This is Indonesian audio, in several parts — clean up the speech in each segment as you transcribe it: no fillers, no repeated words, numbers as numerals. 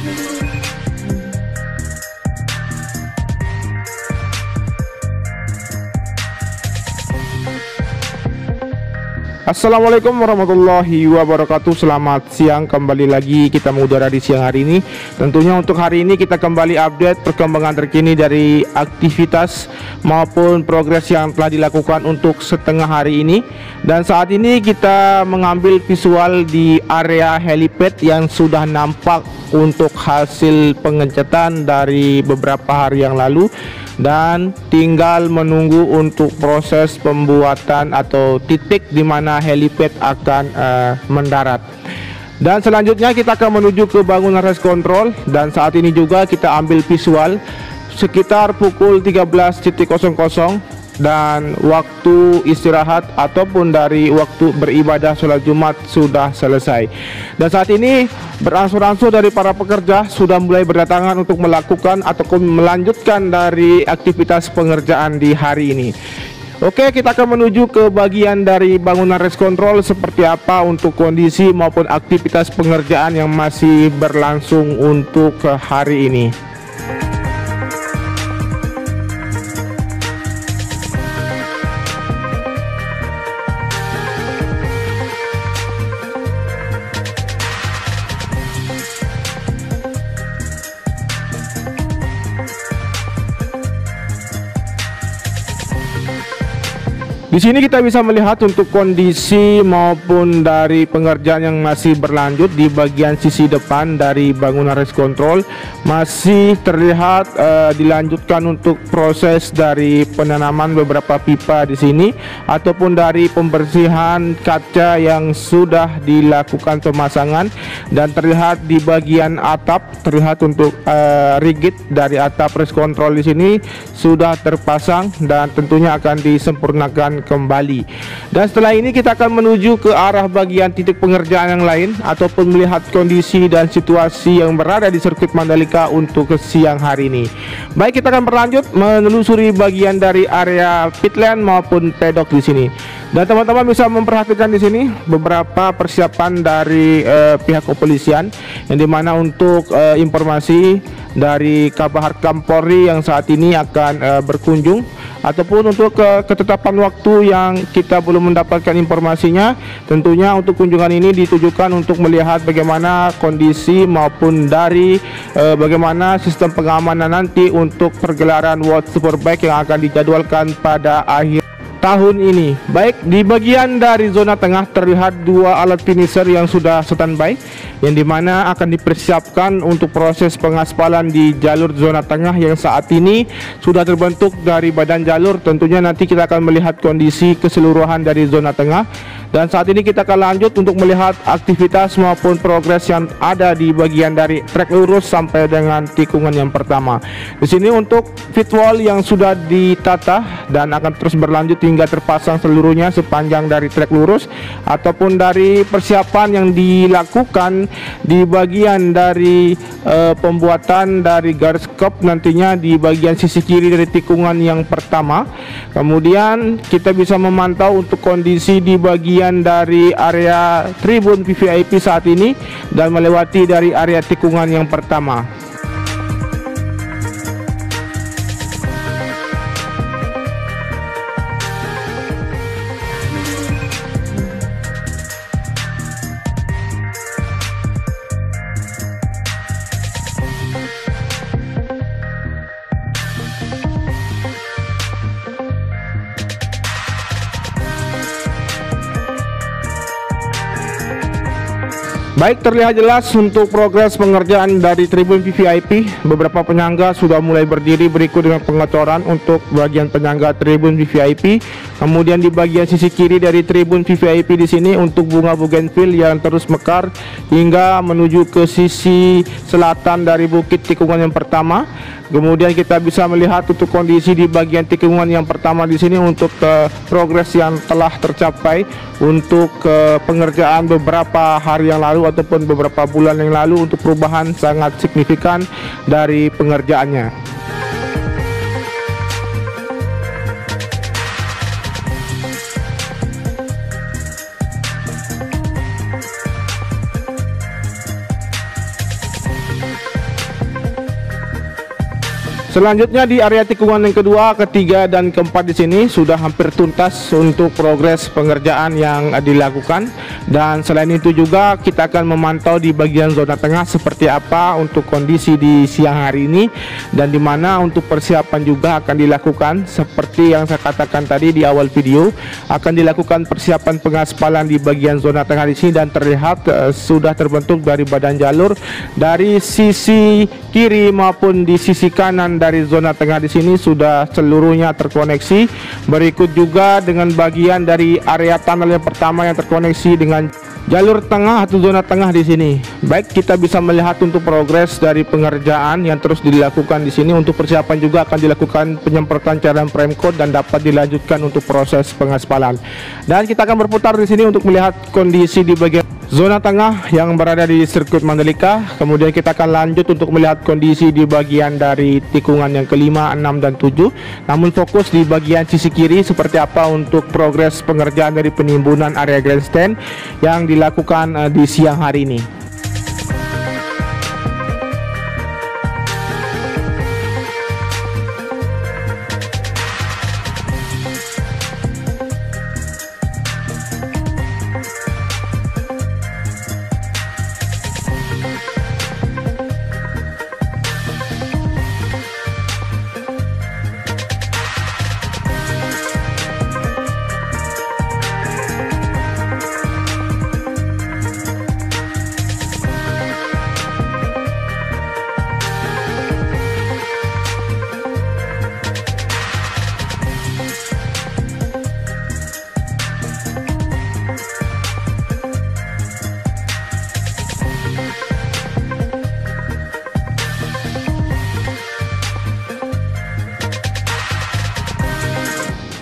Assalamualaikum warahmatullahi wabarakatuh. Selamat siang, kembali lagi kita mengudara di siang hari ini. Tentunya untuk hari ini kita kembali update perkembangan terkini dari aktivitas maupun progres yang telah dilakukan untuk setengah hari ini. Dan saat ini kita mengambil visual di area helipad yang sudah nampak untuk hasil pengecatan dari beberapa hari yang lalu, dan tinggal menunggu untuk proses pembuatan atau titik di mana helipad akan mendarat. Dan selanjutnya kita akan menuju ke bangunan rest control, dan saat ini juga kita ambil visual sekitar pukul 13.00 dan waktu istirahat ataupun dari waktu beribadah sholat Jumat sudah selesai. Dan saat ini berangsur-angsur dari para pekerja sudah mulai berdatangan untuk melakukan ataupun melanjutkan dari aktivitas pengerjaan di hari ini. Oke, kita akan menuju ke bagian dari bangunan rest control seperti apa untuk kondisi maupun aktivitas pengerjaan yang masih berlangsung untuk hari ini. Di sini kita bisa melihat untuk kondisi maupun dari pengerjaan yang masih berlanjut di bagian sisi depan dari bangunan rest control. Masih terlihat dilanjutkan untuk proses dari penanaman beberapa pipa di sini ataupun dari pembersihan kaca yang sudah dilakukan pemasangan, dan terlihat di bagian atap terlihat untuk rigid dari atap rest control di sini sudah terpasang dan tentunya akan disempurnakan kembali. Dan setelah ini kita akan menuju ke arah bagian titik pengerjaan yang lain ataupun melihat kondisi dan situasi yang berada di sirkuit Mandalika untuk ke siang hari ini. Baik, kita akan berlanjut menelusuri bagian dari area pitland maupun pedok di sini. Dan teman-teman bisa memperhatikan di sini beberapa persiapan dari pihak kepolisian, yang dimana untuk informasi dari Kabahar Kampolri yang saat ini akan berkunjung ataupun untuk ketetapan waktu yang kita belum mendapatkan informasinya. Tentunya untuk kunjungan ini ditujukan untuk melihat bagaimana kondisi maupun dari bagaimana sistem pengamanan nanti untuk pergelaran World Superbike yang akan dijadwalkan pada akhir tahun ini. Baik, di bagian dari zona tengah terlihat dua alat finisher yang sudah standby, yang dimana akan dipersiapkan untuk proses pengaspalan di jalur zona tengah yang saat ini sudah terbentuk dari badan jalur. Tentunya nanti kita akan melihat kondisi keseluruhan dari zona tengah, dan saat ini kita akan lanjut untuk melihat aktivitas maupun progres yang ada di bagian dari trek lurus sampai dengan tikungan yang pertama. Di sini untuk fitwall yang sudah ditata dan akan terus berlanjut hingga terpasang seluruhnya sepanjang dari trek lurus, ataupun dari persiapan yang dilakukan di bagian dari pembuatan dari garis kop nantinya di bagian sisi kiri dari tikungan yang pertama. Kemudian kita bisa memantau untuk kondisi di bagian dari area tribun VVIP saat ini dan melewati dari area tikungan yang pertama. Baik, terlihat jelas untuk progres pengerjaan dari tribun VVIP. Beberapa penyangga sudah mulai berdiri berikut dengan pengecoran untuk bagian penyangga tribun VVIP. Kemudian di bagian sisi kiri dari tribun VVIP di sini untuk bunga bougainville yang terus mekar hingga menuju ke sisi selatan dari bukit tikungan yang pertama. Kemudian kita bisa melihat untuk kondisi di bagian tikungan yang pertama di sini untuk progres yang telah tercapai untuk pengerjaan beberapa hari yang lalu ataupun beberapa bulan yang lalu untuk perubahan sangat signifikan dari pengerjaannya. Selanjutnya di area tikungan yang kedua, ketiga, dan keempat di sini sudah hampir tuntas untuk progres pengerjaan yang dilakukan. Dan selain itu juga kita akan memantau di bagian zona tengah seperti apa untuk kondisi di siang hari ini, dan di mana untuk persiapan juga akan dilakukan seperti yang saya katakan tadi di awal video, akan dilakukan persiapan pengaspalan di bagian zona tengah di sini, dan terlihat sudah terbentuk dari badan jalur dari sisi kiri maupun di sisi kanan dari zona tengah di sini sudah seluruhnya terkoneksi. Berikut juga dengan bagian dari area tunnel yang pertama yang terkoneksi dengan jalur tengah atau zona tengah di sini. Baik, kita bisa melihat untuk progres dari pengerjaan yang terus dilakukan di sini. Untuk persiapan juga akan dilakukan penyemprotan cairan Premcoat dan dapat dilanjutkan untuk proses pengaspalan. Dan kita akan berputar di sini untuk melihat kondisi di bagian zona tengah yang berada di sirkuit Mandalika. Kemudian kita akan lanjut untuk melihat kondisi di bagian dari tikungan yang kelima, 6, dan 7. Namun fokus di bagian sisi kiri seperti apa untuk progres pengerjaan dari penimbunan area grandstand yang dilakukan di siang hari ini.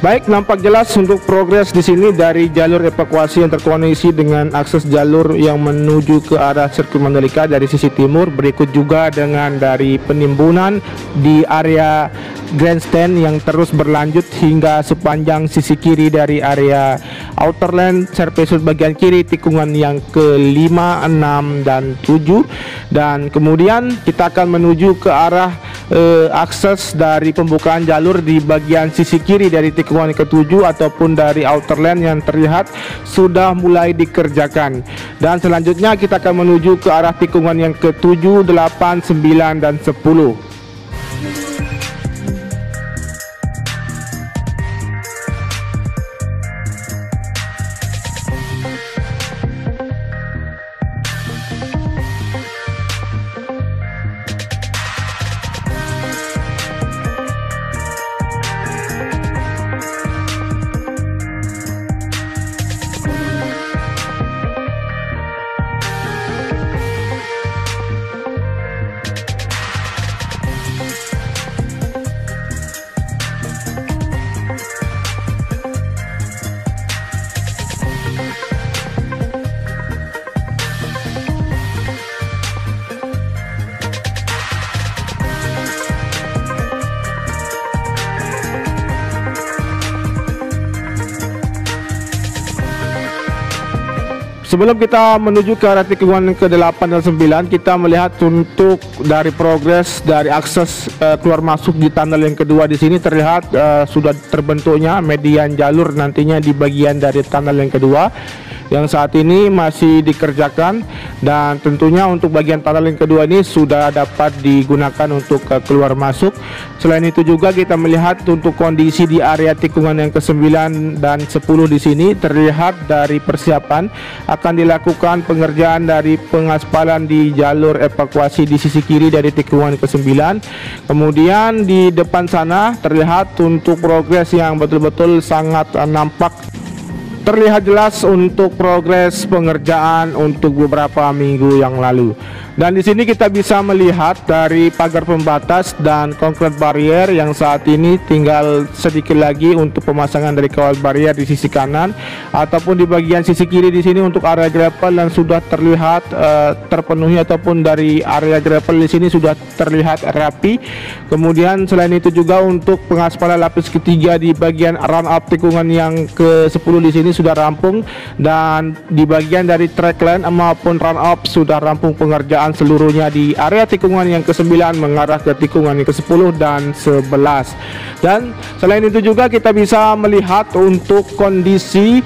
Baik, nampak jelas untuk progres di sini dari jalur evakuasi yang terkoneksi dengan akses jalur yang menuju ke arah sirkuit Mandalika dari sisi timur. Berikut juga dengan dari penimbunan di area grandstand yang terus berlanjut hingga sepanjang sisi kiri dari area outer lane service bagian kiri tikungan yang ke-5, 6, dan 7. Dan kemudian kita akan menuju ke arah akses dari pembukaan jalur di bagian sisi kiri dari tikungan ke-7 ataupun dari outer lane yang terlihat sudah mulai dikerjakan. Dan selanjutnya kita akan menuju ke arah tikungan yang ke-7, 8, 9, dan 10. Sebelum kita menuju ke arah tikungan ke-8 dan 9, kita melihat untuk dari progres dari akses keluar masuk di tunnel yang kedua di sini terlihat sudah terbentuknya median jalur nantinya di bagian dari tunnel yang kedua yang saat ini masih dikerjakan, dan tentunya untuk bagian tunnel yang kedua ini sudah dapat digunakan untuk keluar masuk. Selain itu juga kita melihat untuk kondisi di area tikungan yang ke-9 dan 10 di sini terlihat dari persiapan akan dilakukan pengerjaan dari pengaspalan di jalur evakuasi di sisi kiri dari tikungan ke-9. Kemudian di depan sana terlihat untuk progres yang betul-betul sangat nampak, terlihat jelas untuk progres pengerjaan untuk beberapa minggu yang lalu. Dan di sini kita bisa melihat dari pagar pembatas dan konkret barrier yang saat ini tinggal sedikit lagi untuk pemasangan dari kawat barrier di sisi kanan ataupun di bagian sisi kiri di sini untuk area gravel yang sudah terlihat terpenuhi, ataupun dari area gravel di sini sudah terlihat rapi. Kemudian selain itu juga untuk pengaspalan lapis ketiga di bagian run up tikungan yang ke-10 di sini sudah rampung, dan di bagian dari track line maupun run up sudah rampung pengerjaan pengasapan seluruhnya di area tikungan yang ke-9 mengarah ke tikungan yang ke-10 dan 11. Dan selain itu juga kita bisa melihat untuk kondisi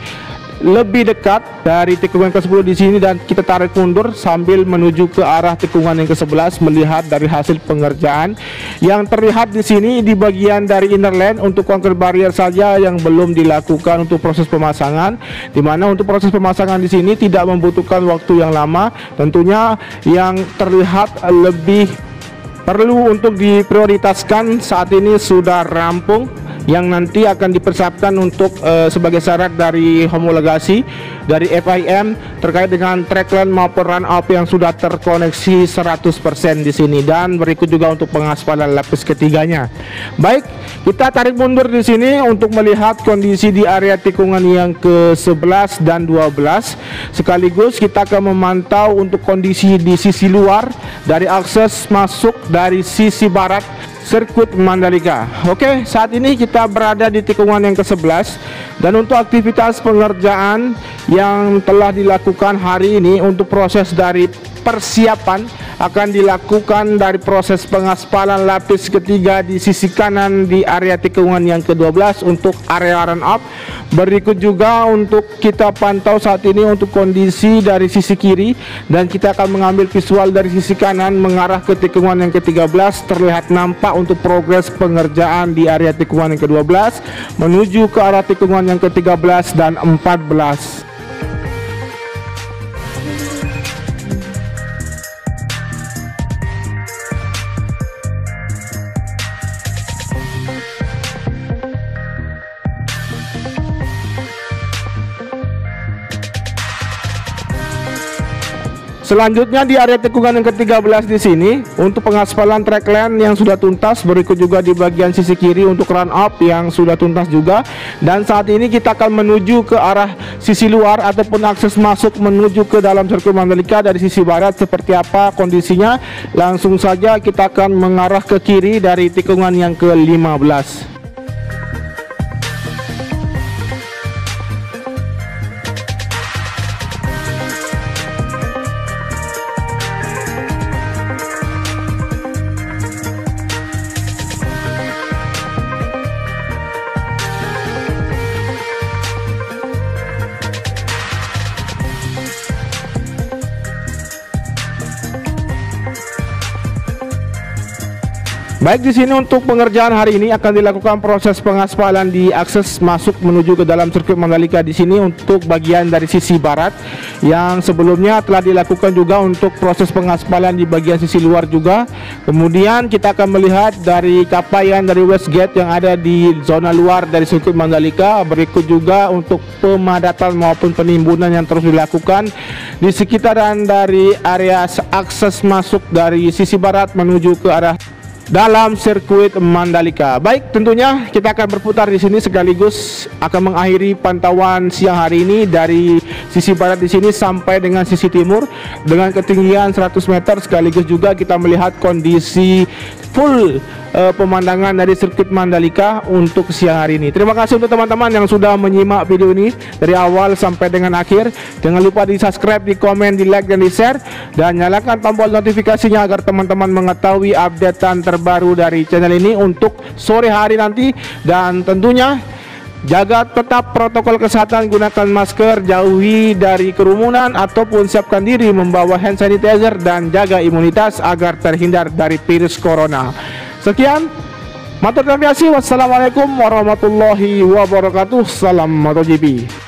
lebih dekat dari tikungan ke-10 di sini, dan kita tarik mundur sambil menuju ke arah tikungan yang ke-11 melihat dari hasil pengerjaan yang terlihat di sini di bagian dari inner lane untuk concrete barrier saja yang belum dilakukan untuk proses pemasangan, di mana untuk proses pemasangan di sini tidak membutuhkan waktu yang lama. Tentunya yang terlihat lebih perlu untuk diprioritaskan saat ini sudah rampung, yang nanti akan dipersiapkan untuk sebagai syarat dari homologasi dari FIM terkait dengan trackline maupun run up yang sudah terkoneksi 100% di sini, dan berikut juga untuk pengaspalan lapis ketiganya. Baik, kita tarik mundur di sini untuk melihat kondisi di area tikungan yang ke-11 dan 12. Sekaligus kita akan memantau untuk kondisi di sisi luar dari akses masuk dari sisi barat sirkuit Mandalika. Oke, saat ini kita berada di tikungan yang ke-11, dan untuk aktivitas pengerjaan yang telah dilakukan hari ini untuk proses dari persiapan akan dilakukan dari proses pengaspalan lapis ketiga di sisi kanan di area tikungan yang ke-12 untuk area run up. Berikut juga untuk kita pantau saat ini untuk kondisi dari sisi kiri, dan kita akan mengambil visual dari sisi kanan mengarah ke tikungan yang ke-13. Terlihat nampak untuk progres pengerjaan di area tikungan yang ke-12 menuju ke arah tikungan yang ke-13 dan 14. Selanjutnya di area tikungan yang ke-13 di sini untuk pengaspalan trackline yang sudah tuntas, berikut juga di bagian sisi kiri untuk run up yang sudah tuntas juga. Dan saat ini kita akan menuju ke arah sisi luar ataupun akses masuk menuju ke dalam sirkuit Mandalika dari sisi barat. Seperti apa kondisinya? Langsung saja kita akan mengarah ke kiri dari tikungan yang ke-15. Baik, di sini untuk pengerjaan hari ini akan dilakukan proses pengaspalan di akses masuk menuju ke dalam sirkuit Mandalika di sini untuk bagian dari sisi barat, yang sebelumnya telah dilakukan juga untuk proses pengaspalan di bagian sisi luar juga. Kemudian kita akan melihat dari capaian dari Westgate yang ada di zona luar dari sirkuit Mandalika. Berikut juga untuk pemadatan maupun penimbunan yang terus dilakukan di sekitaran dari area akses masuk dari sisi barat menuju ke arah dalam sirkuit Mandalika. Baik, tentunya kita akan berputar di sini sekaligus akan mengakhiri pantauan siang hari ini dari sisi barat di sini sampai dengan sisi timur dengan ketinggian 100 meter, sekaligus juga kita melihat kondisi full pemandangan dari sirkuit Mandalika untuk siang hari ini. Terima kasih untuk teman-teman yang sudah menyimak video ini dari awal sampai dengan akhir. Jangan lupa di subscribe, di komen, di like, dan di share, dan nyalakan tombol notifikasinya agar teman-teman mengetahui updatean terbaru dari channel ini untuk sore hari nanti. Dan tentunya jaga tetap protokol kesehatan, gunakan masker, jauhi dari kerumunan ataupun siapkan diri membawa hand sanitizer, dan jaga imunitas agar terhindar dari virus corona. Sekian, matur terima kasih. Wassalamualaikum warahmatullahi wabarakatuh. Salam MotoGP.